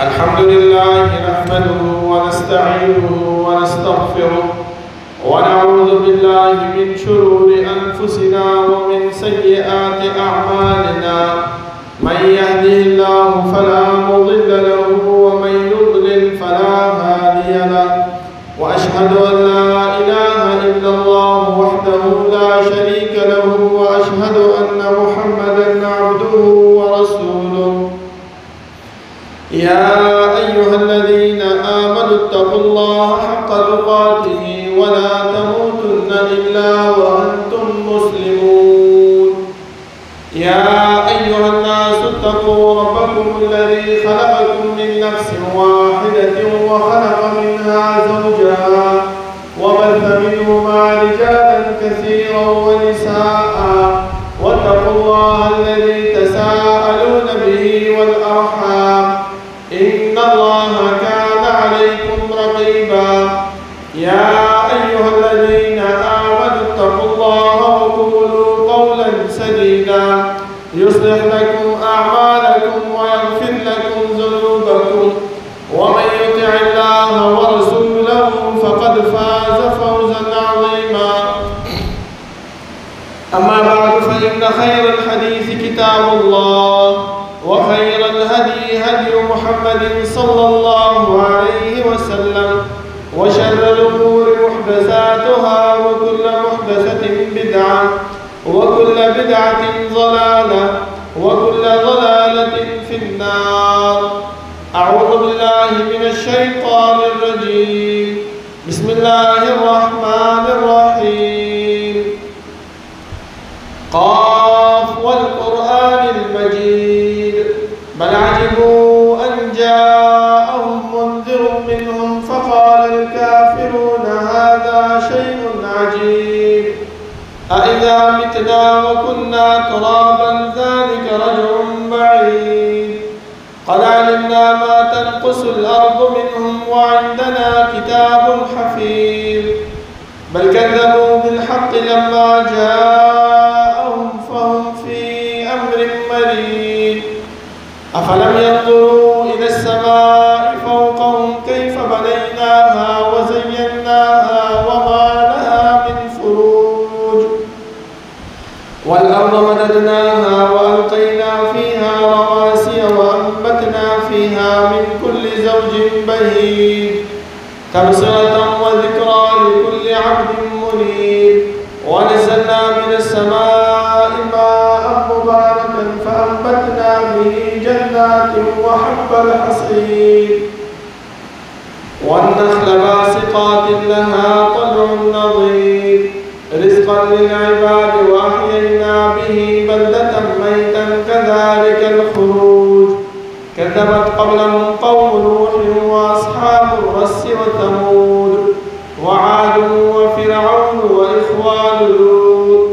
الحمد لله نحمده ونستعينه ونستغفره ونعوذ بالله من شرور أنفسنا ومن سيئات أعمالنا. من يهده الله فلا مضل له ومن يضلل فلا هادي له، وأشهد أن لا إله إلا الله وحده لا شريك له، وأشهد أن محمدا عبده ورسوله. يا أيها الذين آمنوا اتقوا الله حق تقاته ولا تموتن إلا وأنتم مسلمون. يا أيها الناس اتقوا ربكم الذي خلقكم من نفس واحدة وخلق منها زوجها وبث منهما رجالا كثيرا ونساء، واتقوا الله الذي تساءلون به والأرحام إن الله كان عليكم رقيبا. يا أيها الذين آمنوا اتقوا الله وقولوا قولا سديدا يصلح لكم أعمالكم ويغفر لكم ذنوبكم، ومن يطع الله ورسوله فقد فاز فوزا عظيما. أما بعد، فإن خير الحديث كتاب الله، وخير الهدي هدي محمد صلى الله عليه وسلم، وشر الأمور محدثاتها، وكل محدثة بدعة، وكل بدعة ضلالة، وكل ضلالة في النار. أعوذ بالله من الشيطان الرجيم. بسم الله الرحمن الرحيم. قاف والقرآن المجيد بل عجبوا أن جاءهم منذر منهم فقال الكافرون هذا شيء عجيب. أإذا متنا وكنا ترابا ذلك رجع بعيد. قد علمنا ما تنقص الأرض منهم وعندنا كتاب حفيظ. بل كذبوا بالحق لما جاءهم فهم في أمر مريد. أفلم ينظروا إلى السماء فوقهم كيف بنيناها وزيناها وما لها من فروج. والأرض مددناها وألقينا فيها رواسي وأنبتنا فيها من كل زوج بهيج، تبصرة وذكرى لكل عبد منيب. ونزلنا من السماء ماء مباركا فأنبتنا به جنات وحب الحصيد، والنخل باسقات لها طلع نضيد، رزقا للعباد وأحيينا به بلدة ميتا كذلك الخروج. كذبت قبلهم قوم نوح وأصحاب الرس وثمود وعاد وفرعون وإخوان لوط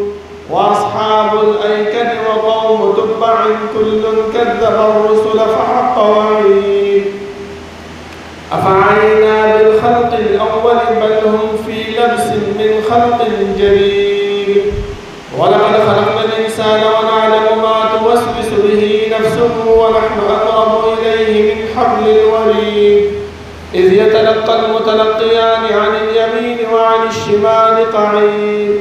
وأصحاب الأيكة وقوم تبع كل كذب الرسل فحق وعيد. أفعينا بالخلق الأول بل هم في لبس من خلق جديد. ولقد خلقنا الإنسان ونعلم ما توسوس به نفسه ونحن أقرب إليه من حبل الوريد. إذ يتلقى المتلقيان عن اليمين وعن الشمال قعيد.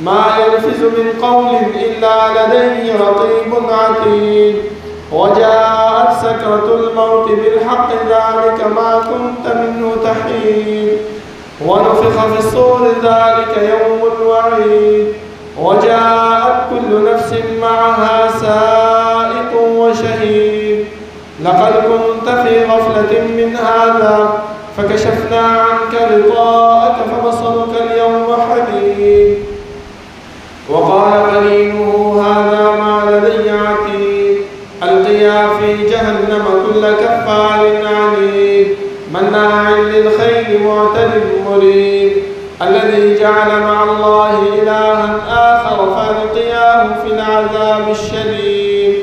ما يلفظ من قول إلا لديه رقيب عتيد. وجاءت سكرة الموت بالحق ذلك ما كنت منه تحيد. ونفخ في الصور ذلك يوم الوعيد. وجاءت كل نفس معها سائق وشهيد. لقد كنت في غفلة من هذا فكشفنا عنك غطاءك فبصرك اليوم حديد. وقال قرينه هذا ما لدي عتيد. ألقيا في جهنم كل كفار عنيد مناع للخير معتد مريب. الذي جعل مع الله إلها آخر فألقياه في العذاب الشديد.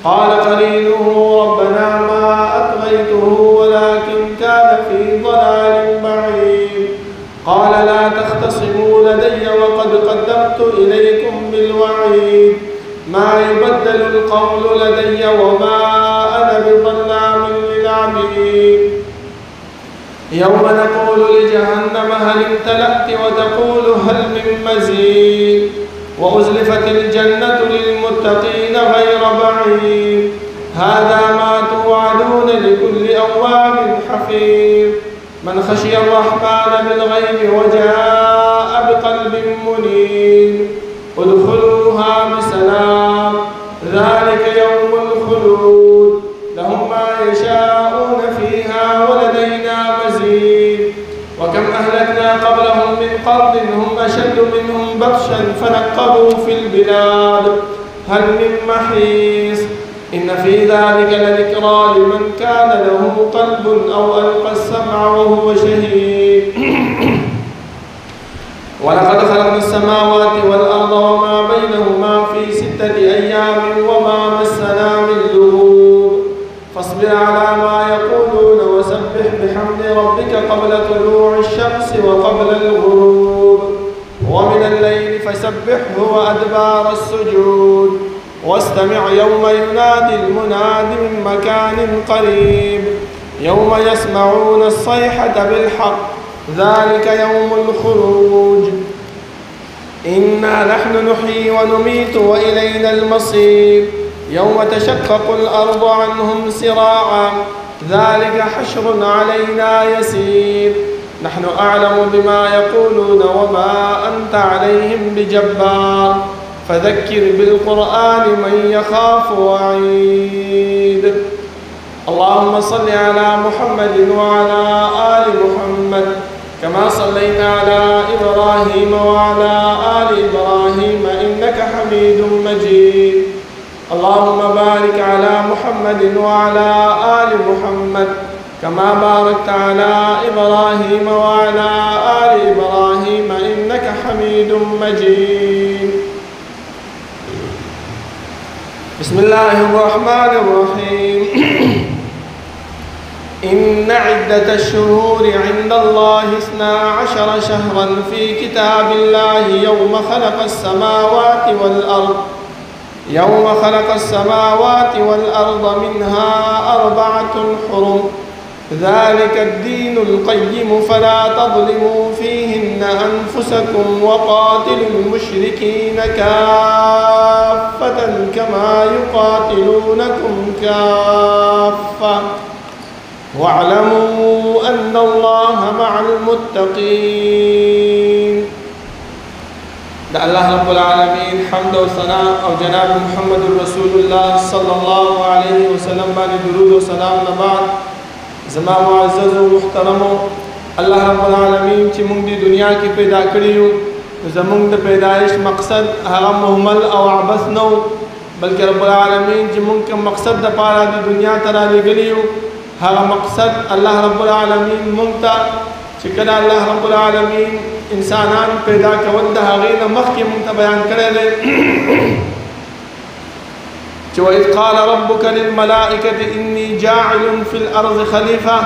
قال قرينه ربنا ما أطغيته ولكن كان في ضلال بعيد. قال لا تختصموا لدي وقد قدمت إليكم بالوعيد. ما يبدل القول لدي وما أنا يوم نقول لجهنم هل امتلأت وتقول هل من مزيد وأزلفت الجنة للمتقين غير بعيد هذا ما توعدون لكل أواب حفيظ من خشي الرحمن بالغيب وجاء بقلب منيب ادخلوها بسلام ذلك يوم الخلود لهم ما يشاءون فيها ولدينا مزيد وكم أهلكنا قبلهم من قرن هم أشد منهم بطشا فنقبوا في البلاد هل من محيص إن في ذلك لذكرى لمن كان له قلب أو ألقى السمع وهو شهيد ولقد خلقنا السماوات والأرض وما بينهما في 6 أيام وما مسنا من لغوب فاصبر على ما يقولون وسبح بحمد ربك قبل طلوع الشمس وقبل الغروب ومن الليل فسبحه وأدبار السجود واستمع يوم ينادي المناد من مكان قريب يوم يسمعون الصيحة بالحق ذلك يوم الخروج إنا نحن نحيي ونميت وإلينا المصير يوم تشقق الأرض عنهم سراعا ذلك حشر علينا يسير نحن أعلم بما يقولون وما أنت عليهم بجبار فذكر بالقرآن من يخاف وعيد اللهم صل على محمد وعلى آل محمد كما صليت على إبراهيم وعلى آل إبراهيم إنك حميد مجيد اللهم بارك على محمد وعلى آل محمد كما باركت على إبراهيم وعلى آل إبراهيم إنك حميد مجيد بسم الله الرحمن الرحيم إن عدة الشهور عند الله 12 شهرا في كتاب الله يوم خلق السماوات والأرض منها 4 حرم ذلك الدين القيم فلا تظلموا فيهن أنفسكم وقاتلوا المشركين كافة كما يقاتلونكم كافة واعلموا أن الله مع المتقين الله رب العالمين حمد وثناء أو جناب محمد رسول الله صلى الله عليه وسلم بعد درود وسلام بعد زما معزز و محترم الله رب العالمین چې موږ د دنیا کې پیدا کړیو زموږ د پیدایش مقصد هغه مهمل او عبث نو بلکې رب العالمین چې موږ کوم مقصد د پاره د دنیا ته رالیږلیو هغه مقصد الله رب العالمین موږ ته چې کله الله رب العالمین انسانان پیدا کول د هغې نه مخکې موږ ته بیان کړی دی وإذ قال ربك للملائكة إني جاعل في الأرض خليفة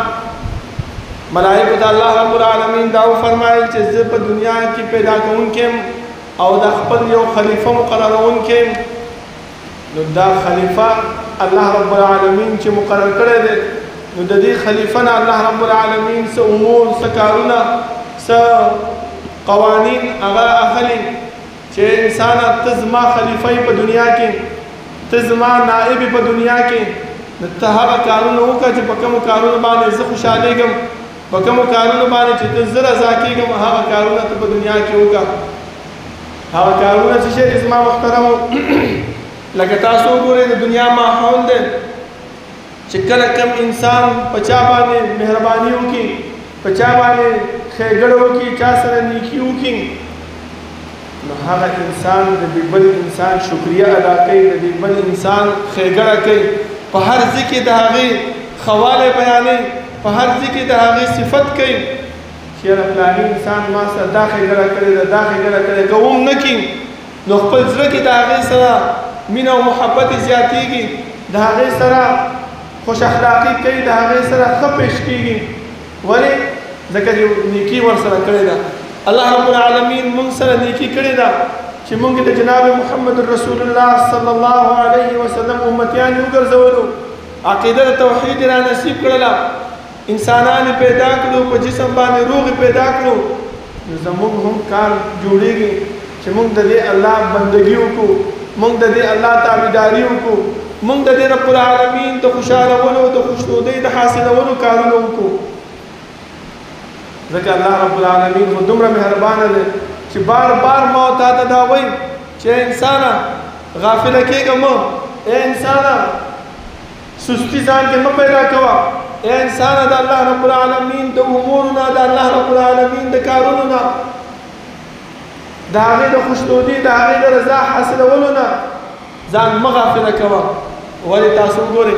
ملائکه الله رب العالمین دا فرمایل چې زه په دنیا کې پیدا کوونکم او د خپل یو خلیفہ مقررونکم نو دا خلیفہ الله رب العالمین چې مقرر کړی دی نو د دې خلیفہ نه الله رب العالمین څه امور څه کارونه څه قوانین هغه اخلي چې انسان ته زما خلیفہ په دنیا کې ته زما نائب په دنیا کې ته هغه کارونه وکړه چې په کومو کارونو باندې زه خوشحالېږم په کومو کارونو باندې چې ته زه رضا کېږم هغه کارونه ته په دنیا کې وکړه هغه کارونه چې شی زما محترمو لکه تاسو وګورئ د دنیا ماحول دی چې کله کوم انسان په چا باندې مهرباني وکړي په چا باندې ښېګړه وکړي چا سره نیکي وکړي نو هغه انسان د بل انسان شکریه ادا کوي د بل انسان ښېګړه کوي په هر ځای کې د هغې خواله بیانوي په هر ځای کې د هغې صفت کوي چې یاره فلاني انسان ما سره دا ښېګړه کړې ده دا ښېګړه کړې که هم نه کړي نو خپل زړه کې د هغې سره مینه او محبت زیاتېږي د هغې سره خوش اخلاقي کوي د هغې سره ښه پیش کېږي ولې ځکه چې نیکي ورسره کړې ده الله رب العالمین موږ سره نیکي کړې ده چې موږ د جناب محمد رسول الله صلی الله علیه وسلم امتیان وګرځولو عقیده د توحید را نصیب کړله انسانان پیدا کړو په جسم باندې روغ پیدا کړو زموږ هم کار جوړیږي چې موږ د دې الله بندگی وکړو موږ د دې الله تابعداري وکړو موږ د دې رب العالمین د خوشالولو د خوشنودۍ د حاصلولو کارونه وکړو ځکه الله رب العالمین خو دومره مهربانه دی چې بار بار ما تا ته دا وایي چې انسانه غافله کېږه مه ای انسانه سستی ځان کې مه پیدا کوه ای انسانه د الله رب العالمین د امورو نه د الله رب العالمین د کارونو نه د هغې د خوشنودي د هغې د رضا حاصلولو نه ځان مه غافله کوه ولې تاسو وګورئ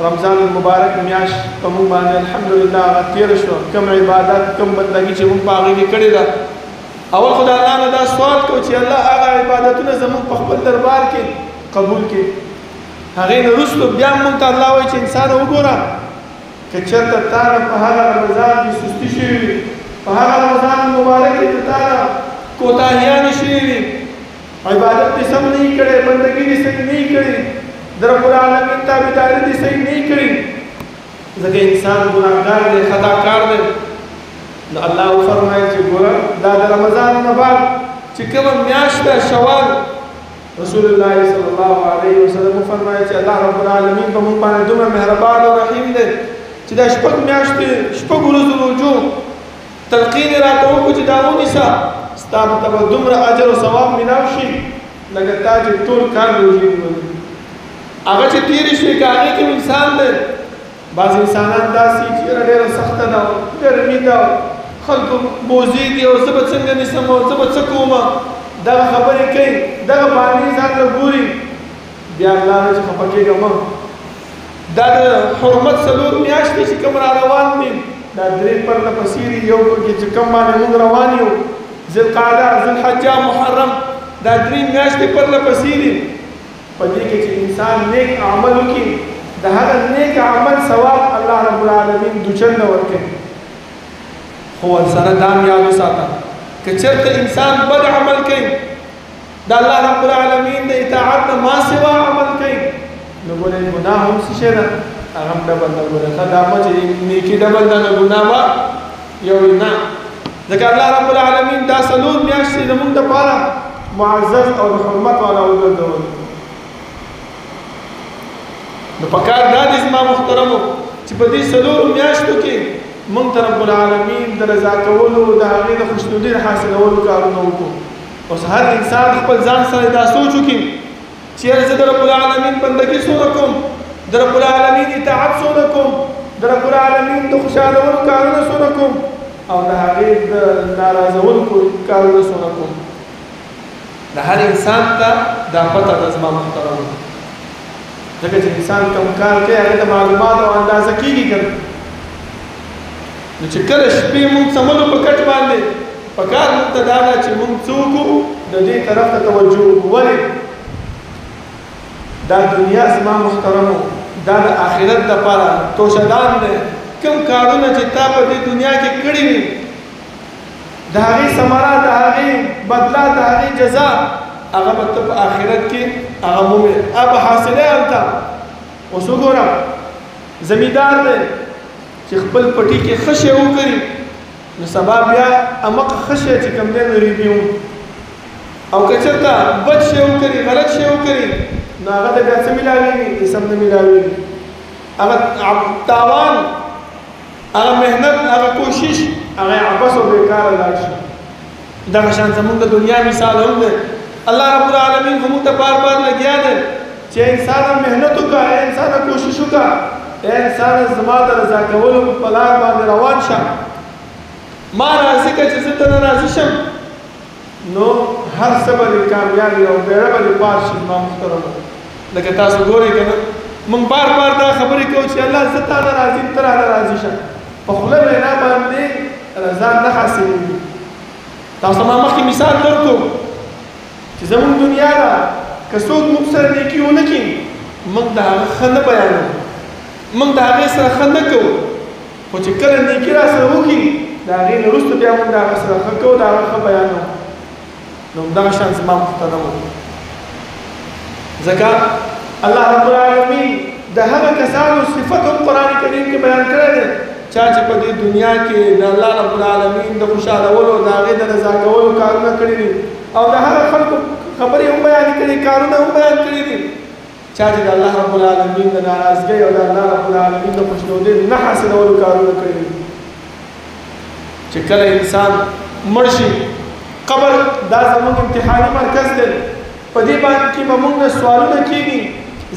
رمضان المبارک میاشت په موږ باندې الحمدلله هغه تېره شوه کوم عبادت کوم بندګي چې موږ په هغې کې کړې ده اول خو د الله نه دا سوال کوو چې الله هغه عبادتونه زموږ په خپل دربار کې قبول کړي هغې نه وروستو بیا موږ ته الله وایي چې انسانه وګوره که چېرته تا نه په هغه رمضان کې سستي شوي وي په هغه رمضان مبارک کې د تا نه کوتاهیانې شوي وي عبادت دې سم نه یې کړی بندګي دې صحیح نه یې کړې د رب العالمین تابعداري دې صحیح نه یې کړې ځکه انسان ګناهګار دی خطاکار دی نو الله وفرمایي چې ګوره دا د رمضان نه بعد چې کومه میاشت ده شوال رسول الله صلی الله علیه وسلم وفرمایي چې الله رب العالمین په موږ باندې دومره مهربان او رحیم دی چې دا شپږ میاشتې شپږ ورځو رجوع تلقین یې راته وکړو چې دا ونیسه ستا ته به دومره اجر او ثواب میلاو شي لکه تا چې ټول کال روژې نیولې هغه چې تېرې شوې که هغې کې انسان دی بعض انسانان داسې چې ډېره سخته ده ګرمي ده خلکو بوزې دي او زه به څنګه نیسم او زه به څه کوم دغه خبرې کوي دغه بانې ځان له ګوري بیا الله نه چې خفه کېږه مه دا د حرمت څلور میاشتې چې کوم را روان دي دا درې پرله پسې دي یو پکې چې کوم باندې موږ روان یو ذوالقعده ذوالحجه محرم دا درې میاشتې پرله پسې دي په دې کې چې انسان نیک عمل وکړي د هغه نیک عمل ثواب الله رب العالمین دوچنده ورکوي خو ورسره دا هم یاد وساته که چېرته انسان بد عمل کوي د الله رب العالمین د اطاعت نه ما سوا عمل کوي نو ګورئ ګناه هم څه شی ده هغه هم ډبل ده ګورئ ښه دا مه چې نیکي ډبل ده نو ګناه به یو نه ځکه الله رب العالمین دا څلور میاشتې زموږ دپاره معزز او د حرمت والا وګرځولي نو پکار دا دي زما محترمو چې په دې څلورو میاشتو کې موږ ته رب العالمین د رضا کولو د هغې د خوشنودۍ د حاصلولو کارونه وکړو اوس هر انسان خپل ځان سره دا سوچ وکړي چې یاره زه د رب العالمین بندګي څومره کوم د رب العالمین اطاعت څومره کوم د رب العالمین د خوشحالولو کارونه څومره کوم او د هغې د ناراضولو کارونه څومره کوم د هر انسان ته دا پته ده زما محترمو ځکه چې انسان کوم کار کوي هغې ته معلومات او اندازه کېږي که نو چې کله شپې مونږ څملو په کټ باندې پکار مونږ ته دا ده چې مونږ څه وکړو د دې طرف ته توجه وکړو ولې دا دنیا زما محترمو دا د آخرت دپاره توشهدان دی کوم کارونه چې تا په دې دنیا کې کړي وي د هغې ثمره د هغې بدله د هغې جزا هغه به ته په آخرت کې هغه مومې هغه به حاصلې هلته اوس وګوره زمیندار دی چې خپل پټي کې ښه شی وکړي نو سبا بیا همغه ښه شی چې کوم دی نو ریبي او که چېرته بد شی وکړي غلط شی وکړي نو هغه ته بیا څه میلاوېږي اسم نه میلاوېږي هغه تاوان هغه محنت هغه کوشش هغه عبث او بېکاره لاړ شي دغه شان زموږ د دنیا مثال هم دی الله رب العالمین خو موږ ته بار بار لګیا دی چې انسانه محنت وکړه انسانه کوشش وکړه انسان زما د رضا کولو په لار باندې روان شه ما راضي که چې زه ته نه راضي شم نو هر څه به دې کامیابي او بیړه به دې پار شي زما محترمو لکه تاسو ګورئ که نه موږ بار بار دا خبرې کوو چې الله زه تا نه راضي ته رانه راضي شه په خوله وینا باندې رضا نه حاصلېږي تاسو ما مخکې مثال درکړو چې زموږ دنیا ده که څوک موږ سره نیکي ونه کړي موږ د هغه ښه نه بیانوو موږ د هغې سره ښه نه کوو خو چې کله نیکي را سره وکړي د هغې نه وروسته بیا موږ د هغه سره ښه کوو د هغه ښه بیانوو نو همدغه شان زما محترمو ځکه الله رب العالمین د هغه کسانو صفت هم قرآن کریم کې بیان کړی دی چا چې په دې دنیا کې د الله رب العالمین د خوشحالولو د هغې د رضا کولو کارونه کړي دي او د هغه خلکو خبرې هم بیان کړي کارونه هم بیان کړي دي چا چې د الله رب العالمین د ناراضګۍ او د الله رب العالمین د خوشنودۍ نه حاصلولو کارونه کړي دي چې کله انسان مړ شي قبر دا زموږ امتحاني مرکز دی په دې باندې به موږ نه سوالونه کېږي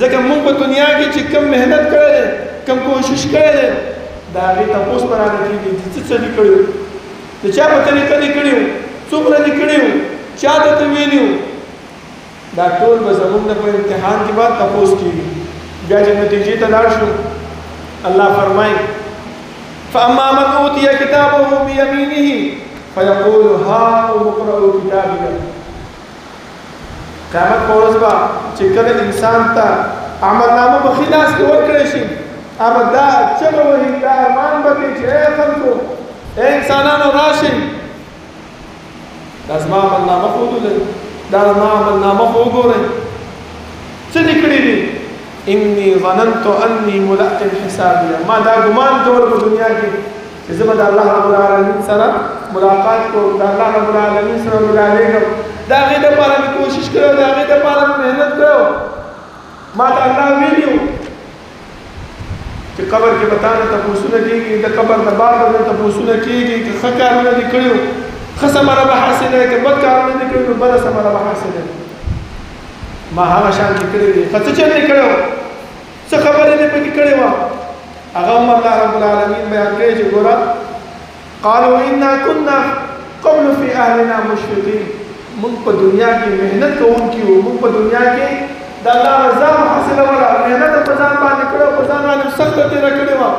ځکه موږ په دنیا کې چې کم محنت کړی دی کم کوشش کړی دی د هغې تپوس به رانه کېږي چې څه دې کړي وو د چا په طریقه دې کړي وو څومره دې کړي وو چا درته ویلي وو دا ټول به زموږ نه په امتحان کې به تپوس کېږي بیا چې نتیجې ته لاړ شو الله فرمایي فأما من أوتي كتابه بيمينه فيقول هاؤم اقرءوا كتابيه قیامت په ورځ به چې کله انسان ته عملنامه په ښي لاس کې ورکړی شي هغه دا چغه وهي دا ارمان به کوي چې ای خلکو ای انسانانو راشئ دا زما عملنامه خو ولولئ دا زما عملنامه خو وګورئ څه دې کړي دي انی ظننت انی ملاق حسابیه ما دا ګمان کول په دنیا کې چې زه به د الله رب العالمین سره ملاقات کوم د الله رب العالمین سره ملاقات دا هغې دپاره مې کوشش کړی د هغې دپاره مې محنت کړی ما ته الله ویلي وو چې قبر کې به تا نه تپوسونه کېږي د قبر نه بعد به تپوسونه کېږي که ښه کارونه دې کړي وو ښه ثمره به حاصله که بد کارونه دې کړي نو بده ثمره به حاصله ما هغه شان کې کړي دي ښه څه چل دې کړی وو څه خبرې دې پکې کړې وه هغه هم الله رب العالمین بیان کوي چې ګوره قالوا انا كنا قبل في اهلنا مشفقین موږ په دنیا کې محنت کوونکي وو موږ په دنیا کې د الله رضا حاصلوله محنت په ځان باندې کړو په ځان باندې سخته تېره کړې وه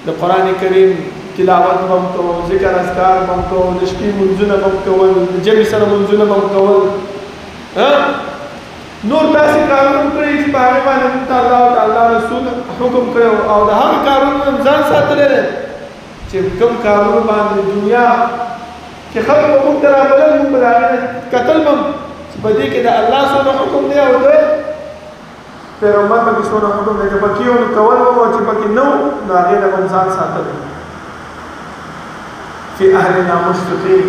د قرآن کریم تلاوت به هم کوو ذکر اذکار به هم کوو د شپې لمونځونه به هم کول د جمع سره لمونځونه به هم کول نور داسې کارونه هم کړي چې په هغې باندې موږ ته الله او د الله رسول حکم کړی او د هغه کارونو هم ځان ساتلی دی چې کوم کارونو باندې دنیا چې خلک به موږ ته رابلل موږ به د هغې کتل به چې په دې کې د الله څونه حکم دی او د پیغمبر پکې څونه حکم دی چې پکې یو نو کول به او چې پکې نه وو نو هغې نه به هم ځان ساتلی فی اهلنا مشفقین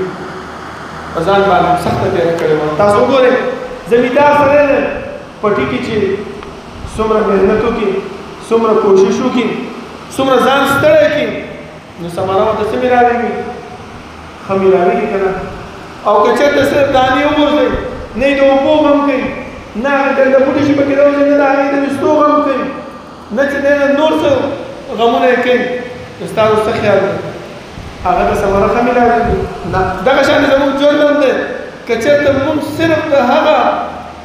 په ځان باندې هم سخته تېره کړې وه تاسو وګورئ زمیندار سره دی پټي کې چې څومره محنت وکړي څومره کوشش وکړي څومره ځان ستړی کړي نو ثمره ورته څه ملاوېږي ښه ملاوېږي که نه او که چېرته صرف دانې وغورځوي نه یې د اوبو غم کوي نه هغه د بوټي شي پکې راوځي نه د هغې د ویستو غم کوي نه چې دی نور څه غمونه یې کوي نو ستاسو څه خیال دی هغه ته ثمره ښه ملاوېږي نه دغه شان زموږ ژوند هم دی که چېرته موږ صرف د هغه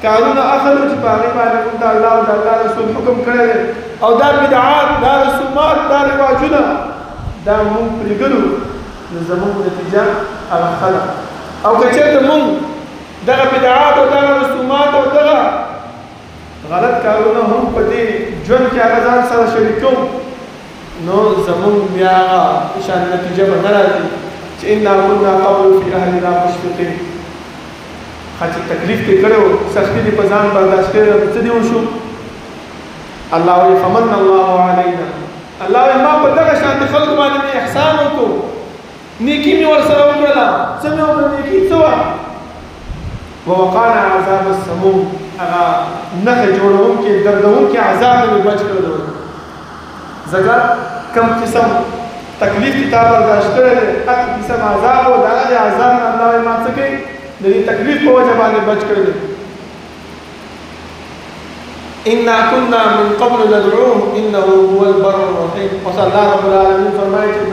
کارونه اخلو چې په هغې باندې موږ د الله او د الله رسول حکم کړی دی او دا بدعات دا رسومات دا رواجونه دا موږ پرېږدو نو زموږ نتیجه هغه ښه ده او که چېرته موږ دغه بدعات او دغه رسومات او دغه غلط کارونه هم په دې ژوند کې هغه ځان سره شریکوو نو زموږ بیا هغه شان نتیجه به نه راځي چې انا كنا قبل في اهلنا مشفقین چې تکلیف دې کړی وو سختي دې په ځان برداشت کړی وه څه دې وشو الله وایي فمن الله علینا الله وایي ما په دغه شانتې خلکو باندې مې احسان وکړو نیکي مې ورسره وکړله څه مې وکړه نیکي څه وه ووقانا عذاب السموم هغه نښې جوړوونکي دردوونکي عذاب مې بچ کړلو ځکه کم قسم تکلیف دې تا برداشت کړی دی هغه قسم عذاب و د هغې عذاب نه الله وایي ما څه کوي د دې تکلیف په وجه باندې بچ کړی دی انا كنا من قبل ندعوه انه هو البر الرحیم اوس الله رب العالمین فرمایي چې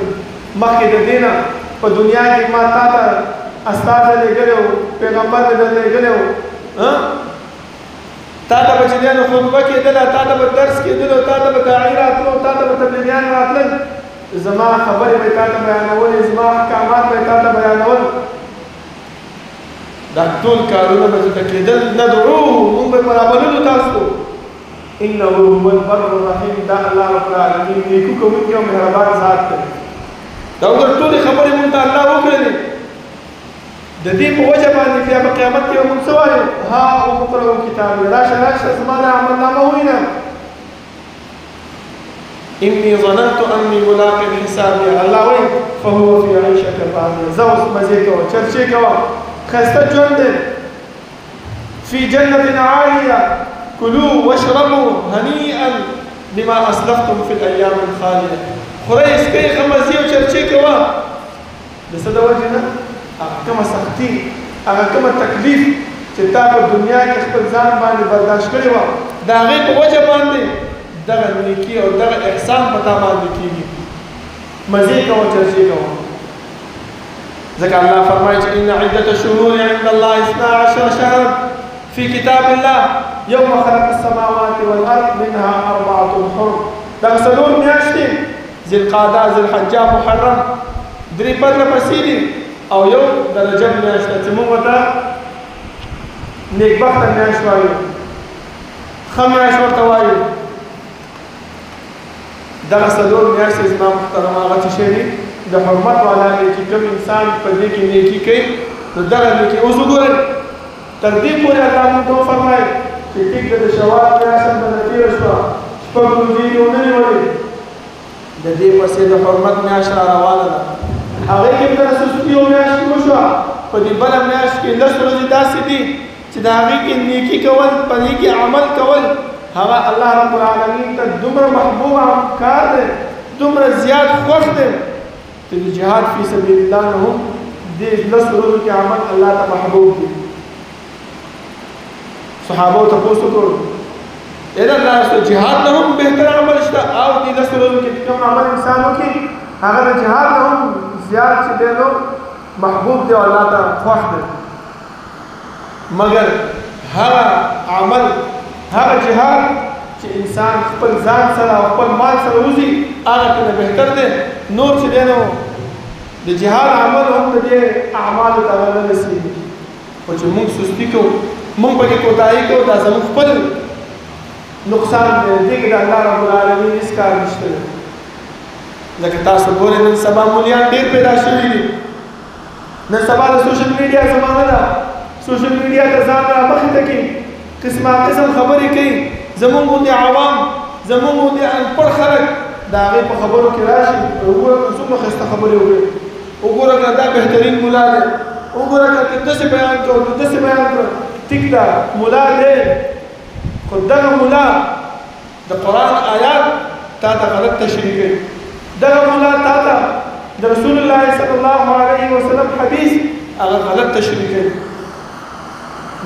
مخکې د دې نه په دنیا کې ما تا ته استازی لېږلی و پیغمبر مې در لېږلی و تا ته به چې دی نو خطبه کېدله تا ته به درس کېدلو تا ته به داعي راتلو تا ته به تبلیغیان راتلل زما خبرې به تا ته بیانولې زما احکامات به تا ته بیانول دا ټول کارونه به ته کېدل ندعوه مونږ به برابرلو تاسو انه هو البر الرحیم دا الله رب العالمین نیکو کوونکی او مهربان ذات دی دا ټولې خبرې مونږ ته الله وکړلې د دې په وجه باندې بیا په قیامت کې مونږ څه وایو ها اقرؤوا کتابیه راشه راشه زما دا عملنامه ووینه إني ظننت أني ملاق حسابي الله وي فهو في عيشة راضية زوس مزيكا وشرشيكا خسته جند في جنة عالية كلوا واشربوا هنيئا بما أسلفتم في الأيام الخالية خريس كي خمزي وشرشيكا بسد وجهنا كما سختي كما تكليف كتاب الدنيا کې خپل ځان باندې برداشت کړی و دا هغې په وجه باندې دغه نیکي او دغه احسان په تا باندې کېږي مزې کوه چرچې کوه ځکه الله فرمایي چې ان عدة الشهور عند الله 12 شهرا في كتاب الله يوم خلق السماوات والأرض منها 4 حرم دغه څلور میاشتې ذی القعده ذی الحجه محرم درې پرله پسې دي او یو د رجب میاشت چې موږ ورته نیکبخته میاشت وایو ښه میاشت ورته وایو دغه څلور میاشتې زما محترم هغه څه شی دي د حرمت والا دی چې کوم انسان په دې کې نیکي کوي نو دغه نیکي اوس وګورئ تر دې پورې الله موږ ته وفرمایل چې ټیک ده د شوال میاشت همدلته تېره شوه شپږ ورځې یې ونه نیولې د دې پسې د حرمت میاشت را روانه ده هغې کې بله سستي یو میاشت وشوه په دې بله میاشت کې 10 ورځې داسې دي چې د هغې کې نیکي کول په دې کې عمل کول هغه الله رب العالمین ته دومره محبوب کار دی دومره زیات خوښ دی چې د جهاد فی سبیل الله نه هم دې 10 ورځو کې عمل الله ته محبوب دی صحابو تپوس وکړو اې د الله رسول جهاد نه هم بهتر عمل شته او دې 10 ورځو کې کوم عمل انسان وکړي هغه د جهاد نه هم زیات چې دی نو محبوب دی او الله ته خوښ دی مگر هغه عمل هغه جهاد چې انسان خپل ځان سره او خپل مال سره وځي هغه ته بهتر دی نور چې دی نو د جهاد عمل هم د دې اعمالو ته نه رسېږي خو چې موږ سستي کوو موږ پکې کوتاهي کوو دا زموږ خپل نقصان دی دې کې د الله رب العالمین هېڅ کار نشته دی لکه تاسو ګورئ نن سبا مولیان ډېر پیدا شوي دي نن سبا د سوشل میډیا زمانه ده سوشل میډیا ته ځان رامخې ته کړي قسمه قسم خبرې کوي زمونږ غوندې عوام زمونږ غوندې انپړ خلک د هغې په خبرو کې راشي وګوره که څومره ښایسته خبرې وکړي وګوره که دا بهترین ملا دی وګوره که داسې بیان کړو که داسې بیان کړو ټیک ده ملا دی خو دغه ملا د قرآن آیات تا ته غلط تشریح کوي دغه ملا تا ته د رسول الله صلی الله علیه وسلم حدیث هغه غلط تشریح کوي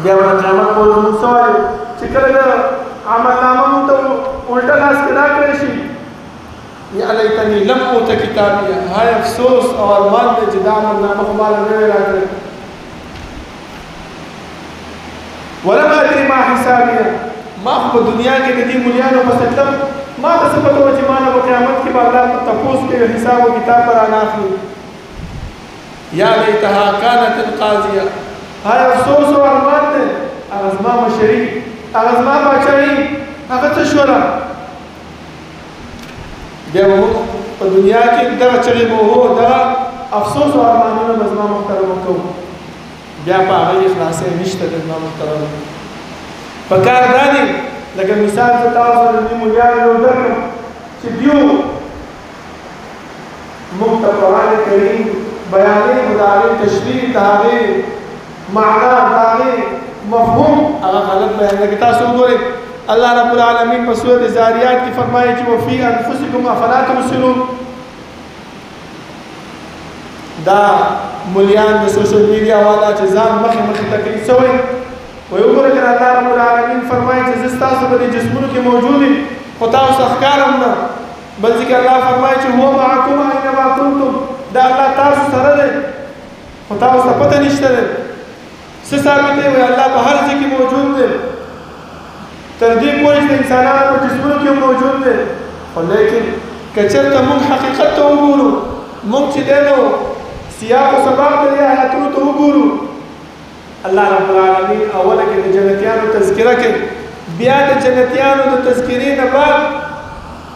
بیا به د قیامت په ورځ موږ څه وایو چې کله د عملنامه موږ ته الټه لاس کې راکړی شي یا لیتني لم اوت کتابیه های افسوس او ارمان دی چې دا عملنامه خو ماله نه وی راکړی ولم ادري ما حسابیه ما خو په دنیا کې د دې ملیانو پسې تلم ما ته څه پته وه چې ما نه په قیامت کې به الله تپوس کوي حساب و کتاب به رانه اخلي یا لیتها کانت القاضیه های افسوس او ارمان دی هغه زما مشري هغه زما باچایي هغه څه شوله بیا به موږ په دنیا کې دغه چغې به وو دغه افسوس او ارمانونه به زما محترمه کوو بیا په هغه اخلاصۍ نشته د زما محترمه په کار دا دی لکه مثال زه تاسو سره د دې ملیانو یو درکړم چې دیو موږ ته قرآن کریم بیانوي خو د هغې تشریح د هغې معنا د هغې مفهوم هغه غلط بیان لکه تاسو وګورئ الله رب العالمین په سورة زاریات کې فرمایي چې وفي انفسکم افلا تبصرون دا ملیان د سوشل میډیا والا چې ځان مخې مخې ته کوي څه وایي وایي وګوره که الله رب العالمین فرمایي چې زه ستاسو په دې جسمونو کې موجود یم خو تاسو ښکارم نه بل ځای کې الله فرمایي چې هو معکم اینما کنتم دا الله تاسو سره دی خو تاسو ته پته نشته دی څه ثابت دی وایي الله په هر ځای کې موجود دی تر دې پورې چې د انسانانو په جسمونو کې موجود دی خو لیکن که چېرته موږ حقیقت ته وګورو موږ چې دی نو سیاق و سباق د دې آیاتونو ته وګورو الله رب العالمین اوله کې د جنتیانو تذکره کوي بیا د جنتیانو د تذکرې نه بعد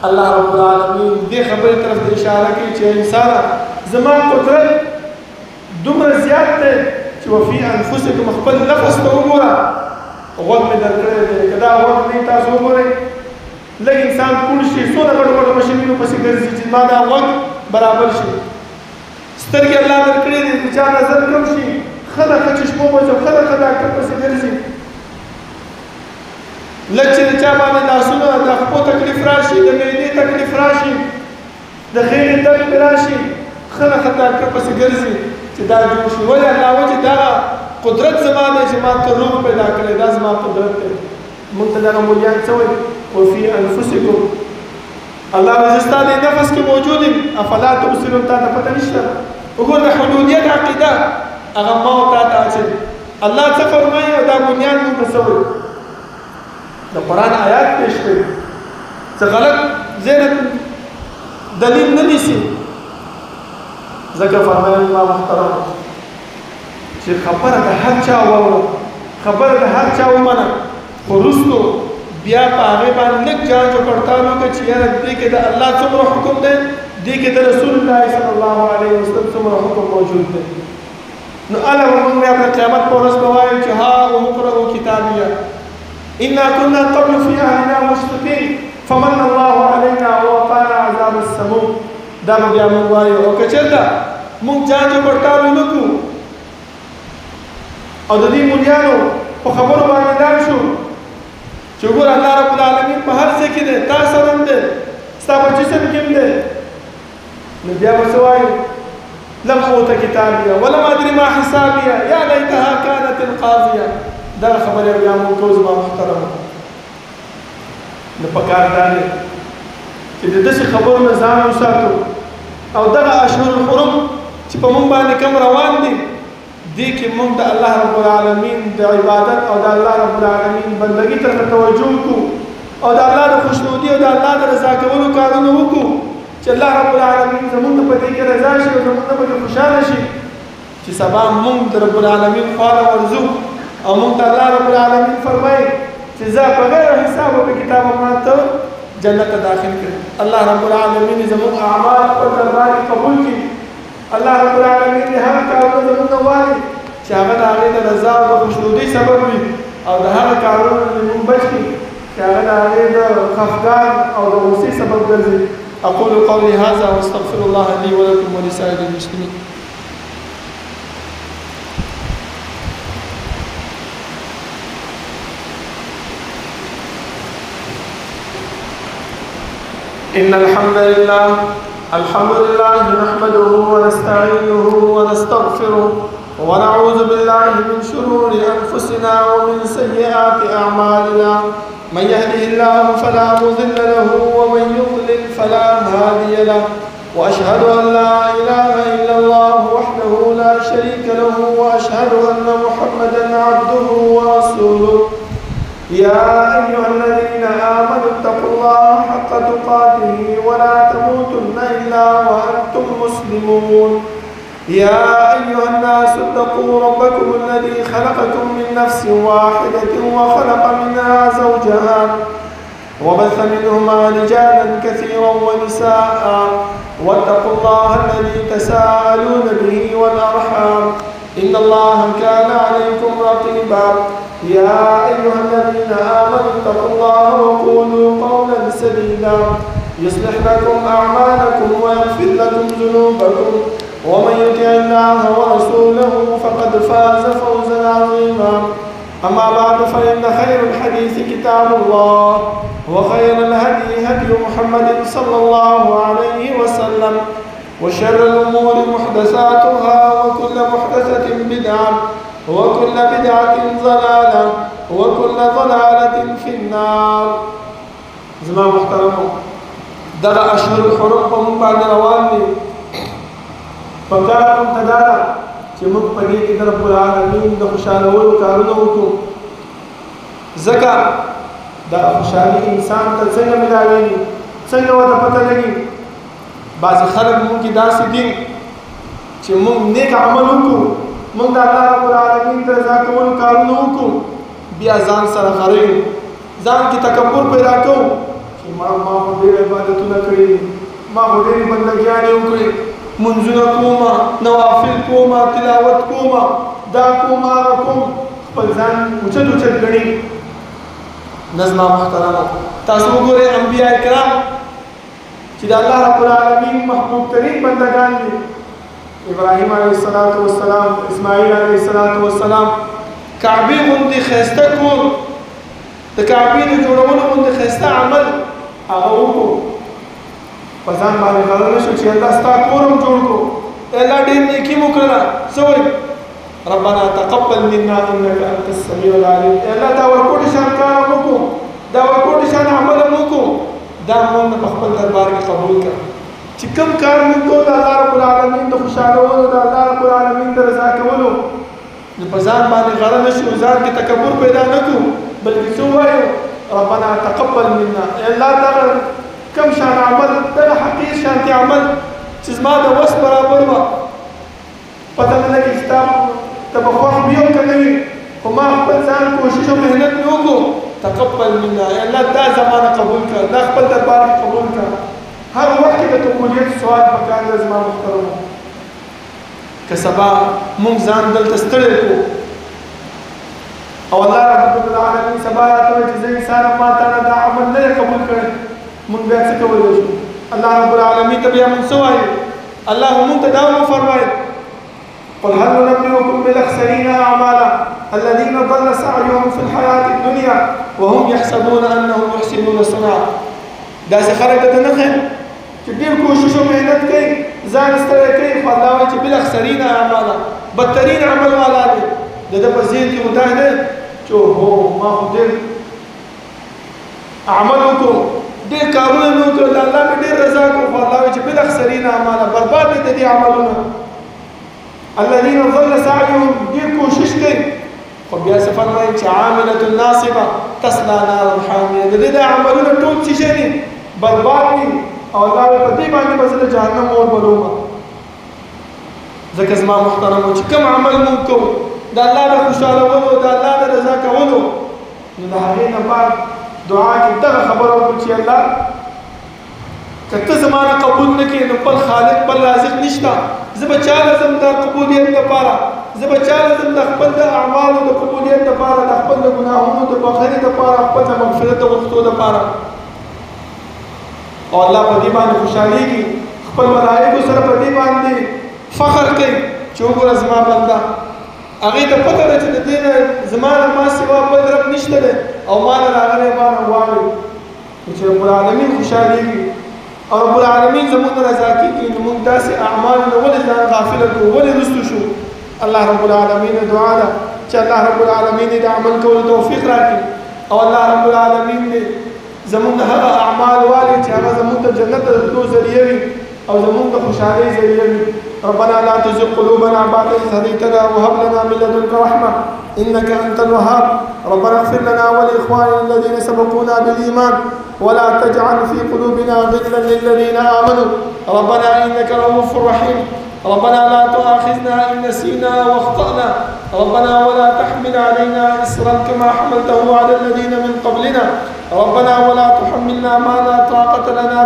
الله رب العالمین دې خبرې طرف ته اشاره کوي چې انسانه زما قدرت دومره زیات دی چې وفي انفسکم خپل نفس ته وګوره غوږ مې درکړی دی که دا غوږ نه تاسو وګورئ لږ انسان کوڼ شي څونه غټو غټو مشینونو پسې ګرځي چې زما دا غوږ برابر شي سترګې الله درکړې دي د چا نظر کم شي ښه ده ښه چشمو بچو ښه ده ښه ډاکټر پسې ګرځي لږ چې د چا باندې لاسونه د خپو تکلیف راشي د معدې تکلیف راشي د خېټې درد پرې راشي ښه ده ښه ډاکټر پسې ګرځي چې دا جوړ شي ولې الله وجه دغه قدرت زما دی چې ما ته روح پیدا کړی دا زما قدرت دی موږ ته دغه مولیان څه وایي وفي انفسکم الله وایي زه ستا دې نفس کې موجود یم افلا تبصرون تا ته پته نشته وګوره د حدودیت عقیده هغه ما او تا ته اچوي الله څه فرمایي او دا بنیان موږ ته څه وایي د قرآن آیات پیش کړي څه غلط زیرت دلیل نه نیسي ځکه فرمایي ما محترم چې خبره د هر چا واوره خبره د هر چا ومنه خو وروستو بیا په هغې باندې لږ جانچ و پړتال وکړه چې یاره دې کې د الله څومره حکم دی دې کې د رسول الله صلی الله علیه وسلم څومره حکم موجود دی نو هله به موږ بیا د قیامت په ورځ به وایو چې ها ومقرؤ کتابیه انا كنا قبل في اهلنا مشفقين فمن الله علينا ووقانا عذاب السموم دا به بیا موږ وایو او که چېرته موږ جانچ و پړتال ونه کړو او د دې مولیانو په خبرو باندې لاړ شو چې وګوره الله رب العالمین په هر ځای کې دی تا سره هم دی ستا په جسم کې هم دی نو بیا به څه وایو لم اوت کتابیه ولم ادري ما حسابیه یا لیتها کانت القاضیه دغه خبرې بیا موږ کوو زما محترمو نو پکار دا دی چې د داسې خبرو نه ځان وساتو او دغه اشهر الحرم چې په موږ باندې کوم روان دي دې کې موږ د الله رب العالمین د عبادت او د الله رب العالمین بندګۍ ته توجه وکړو او د الله د خوشنودي او د الله د رضا کولو کارونه وکړو چې الله رب العالمین زموږ په دې کې رضا شي او زموږ په کې خوشحاله شي چې سبا موږ د رب العالمین خواله ورځو او موږ ته الله رب العالمین فرمایي چې زه په غیر حساب او په کتاب ماته جنت ته داخل کړي الله رب العالمین زموږ اعمال په دربار کې قبول کړي الله رب العالمین هر کارونه زموږ نه غواړي چې هغه د هغې د رضا او د خوشنودۍ سبب وي او د هغه کارونه نه موږ بچ کړي چې هغه د هغې د خفګان او د غصې سبب ګرځي اقول قولي هذا واستغفر الله لي ولكم ولسائر المسلمين إن الحمد لله نحمده ونستعينه ونستغفره ونعوذ بالله من شرور أنفسنا ومن سيئات أعمالنا من يهده الله فلا مضل له ومن يضلل فلا هادي له وأشهد أن لا إله إلا الله وحده لا شريك له وأشهد أن محمدا عبده ورسوله يا أيها الذين آمنوا اتقوا الله حق تقاته ولا تموتن إلا وأنتم مسلمون يا أيها الناس اتقوا ربكم الذي خلقكم من نفس واحدة وخلق منها زوجها وبث منهما رجالا كثيرا ونساء واتقوا الله الذي تساءلون به والأرحام إن الله كان عليكم رقيبا يا أيها الذين آمنوا اتقوا الله وقولوا قولا سديدا يصلح لكم أعمالكم ويغفر لكم ذنوبكم ومن يطع الله ورسوله فقد فاز فوزا عظيما أما بعد فإن خير الحديث كتاب الله وخير الهدي هدي محمد صلى الله عليه وسلم وشر الأمور محدثاتها وكل محدثة بدعة وكل بدعة ضلالة وكل ضلالة في النار زمان محترمون دغه اشهر الحرم په موږ باندې روان دي پکار کوم تدارا چې موږ په دې کې د رب العالمین د خوشالولو کارونه وکړو ځکه دا خوشحالي انسان ته څنګه ملاوي څنګه وته پته لګي بعضې خلک موږ کې داسې دي چې موږ نیک عمل وکړو موږ د الله رب العالمین د رضا کولو کارونه وکړو بیا ځان سره غریم ځان کې تکبر پیدا کوو چې ما خو ډېر عبادتونه کړي ما خو ډېرې بندګیانې وکړې منځونه کومه نوافل کومه تلاوت کومه دا کوم هغه کوم خپل ځان اوچت اوچت ګڼي نظم محترم تاسو وګورئ انبیاء کرام چې د الله رب العالمین محبوب ترین بندگان دي ابراهیم علیه السلام اسماعیل علیه السلام کعبې غوندې ښایسته کور د کعبې د جوړولو غوندې ښایسته عمل هغه وکړو په ځان باندې غره نه شو چې الله ستا کور هم جوړ کړو الله ډېر نیکي مو کړله څه وایي ربنا تقبل منا انك انت السميع العليم الله دا ورکوټ شان کار وکړو دا ورکوټ شان عمل وکړو دا موږ په خپل دربار کې قبول کړ چې کوم کار موږ کوو د الله رب العالمین د خوشالولو د الله رب العالمین د رضا کولو نو په ځان باندې غره نه شو ځان کې تکبر پیدا نه کړو بلکې څه وایو ربنا تقبل منا الله دغه کوم شان عمل دغه حقیر شانتي عمل چې زما د وس برابر وه پته نه لګي کتاب ته به خوښ وي او که نه وي خو ما خپل ځان کوشش او محنت مې وکړو تقبل منا الله دا زمانه قبول کړه دا خپل دربار کې قبول کړه هر وخت کې د قبولیت سوال پکار دی زما محترمو که سبا موږ ځان دلته ستړی کړو او الله رب العالمین سبا راته وایي چې زه انسان ما تا نه دا عمل نه قبول کړی موږ بیا څه کولی شو الله رب العالمین ته بیا موږ څه وایو الله موږ ته دا وفرمایي قل هل ننبئكم بالاخسرين اعمالا الذين ضل سعيهم في الحياه الدنيا وهم يحسبون انهم يحسنون صنعا داسې خلک ته نه ښیم چې ډېر کوشش او محنت کوي ځان ستړی کوي خو الله وایي چې بالاخسرین اعمالا بدترین عمل والا دی د ده په ذهن کې خو دا نه چې هو ما خو ډېر عمل وکړو ډېر کارونه مې وکړل د الله مې ډېر رضا کړو خو الله وایي چې بالاخسرین اعمالا برباد دي د دې عملونه الذين ضل سعيهم ډېر کوشش کوي خو بیا څه فرمایي چې عاملة ناصبه تصلى نارا حاميه د دې د عملونه ټول څه شي دي برباد دي او الله په دې باندې به زه د جهنم اور بلومه ځکه زما محترمو چې کوم عمل موږ کوو د الله د خوشحالولو د الله د رضا کولو نو د هغې نه بعد دعا کې دغه خبره وکړو چې الله که ته زما نه قبول نه کړې نو بل خالق بل رازق نشته زه به چا لازم د قبولیت لپاره زه به چا لازم د خپل د اعمالو د قبولیت لپاره د خپل د ګناهونو د بخښنې لپاره خپل د مغفرت د غوښتو لپاره او الله په دې باندې خوشحالېږي خپل ملایکو سره په دې باندې فخر کوي چې وګوره زما بنده هغې ته پته ده چې د دې نه زما نه ما سوا بل رب نشته دی او ما نه راغلی ما نه غواړي چې رب العالمین خوشحالېږي او رب العالمین زموږ نه رضا کېږي نو موږ داسې اعمال نه ولې ځان غافله کړو ولې رستو شو الله رب العالمین دعا ده چې الله رب العالمین دې د عمل کولو توفیق راکړي او الله رب العالمین دې زموږ هغه اعمال والي چې هغه زموږ د جنت د تلو ذریعه وي او زموږ د خوشحالۍ ذریعه وي ربنا لا تزغ قلوبنا بعد إذ هديتنا وهب لنا من لدنك رحمة إنك أنت الوهاب ربنا اغفر لنا ولإخواننا الذين سبقونا بالإيمان ولا تجعل في قلوبنا غلا للذين آمنوا ربنا إنك رؤوف رحيم ربنا لا تؤاخذنا إن نسينا واخطأنا ربنا ولا تحمل علينا إصرا كما حملته على الذين من قبلنا ربنا ولا تحملنا ما لا طاقة لنا